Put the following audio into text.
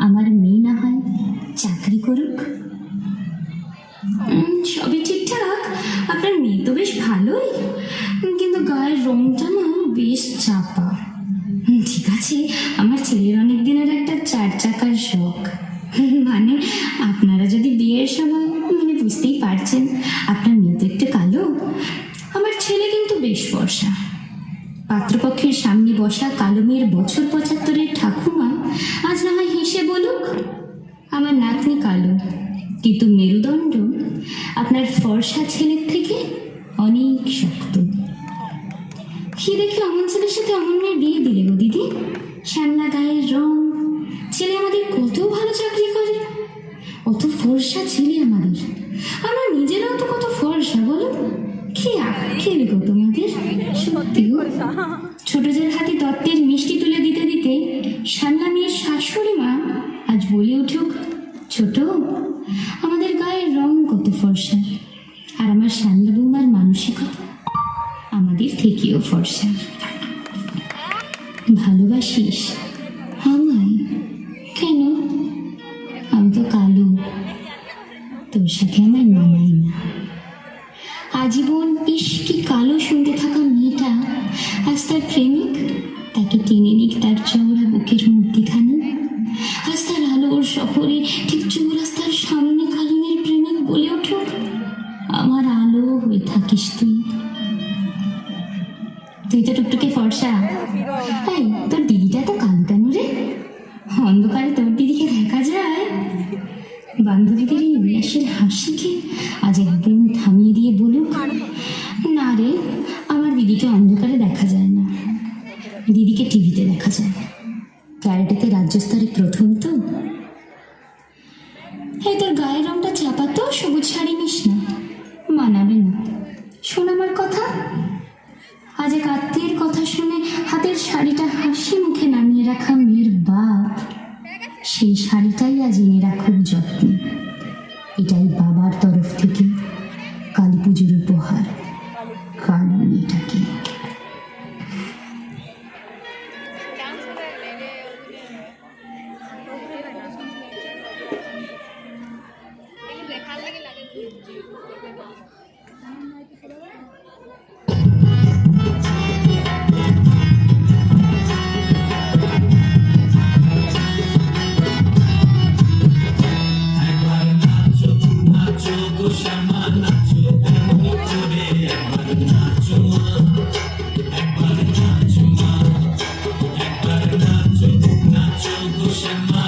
আমার মেয়ে না হয় চাকরি করুক। সবই ঠিকঠাক, আপনার মেয়ে তো বেশ ভালোই, কিন্তু গায়ের রংটা না বেশ চাপা। ঠিক আছে, আমার ছেলের অনেক দিনের একটা 4 চাকার শখ। মানে আপনারা যদি বিয়ের সময় বুঝতেই পারছেন, আপনার মেয়ে তো একটু কালো, আমার ছেলে কিন্তু বেশ ফর্সা। পাত্রপক্ষের সামনে বসা কালো মেয়ের বছর 75-এর ঠাকুমা আজ না হয় হেসে বলুক, আমার নাতনি কালো, কিন্তু মেরুদণ্ড আপনার ফর্সা ছেলের থেকে অনেক শক্ত। কি দেখে অমন ছেলের সাথে অমন মেয়ে বিয়ে দিলে গো দিদি? শ্যামলা গায়ের রং, ছেলে আমাদের কত ভালো চাকরি করে, অত ফর্সা ছেলে আমাদের, আমরা নিজেরাও তো কত ফর্সা বলো। কি আক্ষেপ গো তোমাদের, সত্যি গো। ছোটদের হাতে তত্ত্বের মিষ্টি তুলে দিতে দিতে শ্যামলা মেয়ের শাশুড়ি মা আজ বলে উঠুক, ছোট, আমাদের গায়ের রং কত ফর্সা, আর আমার শ্যামলা বৌমার মানসিকতা আমাদের থেকেও ফর্সা। ভালোবাসিস আমায়? কেন? আমি তো কালো, তোর সাথে আমার মানায় না। আজীবন ইস কি কালো শুনতে থাকা মেয়েটা আজ তার প্রেমিক তাকে টেনে নিক তার চওড়া বুকের মূর্তিখানি। আজ তার আলোর শহরে ঠিক চৌরাস্তার সামনে কালিনের প্রেমিক বলে উঠুক, আমার আলো হয়ে থাকিস তুই। তুই তো টুকটুকে ফর্সা, তাই তোর দিদিটা তো কালো কেন রে? অন্ধকারে তোর দিদিকে দেখা যায়। বান্ধবীদের এই উল্লাসের হাসিকে আজ একদিন থামিয়ে দিয়ে বলুক, না রে, আমার দিদিকে অন্ধকারে দেখা যায় না, দিদিকে টিভিতে দেখা যায়, ক্যারেটেতে রাজ্য স্তরে প্রথম তো। এই তোর গায়ের রংটা চাপা তো, সবুজ শাড়ি নিস না, মানাবে না। শোন আমার কথা, আজ এক আত্মীয়ের কথা শুনে হাতের শাড়িটা হাসি মুখে নামিয়ে রাখা মেয়ের বাপ সেই শাড়িটাই আজ এনে রাখুক যত্নে। এটাই বাবার তরফ থেকে কালী পুজোর উপহার কালো মেয়েটাকে। Shama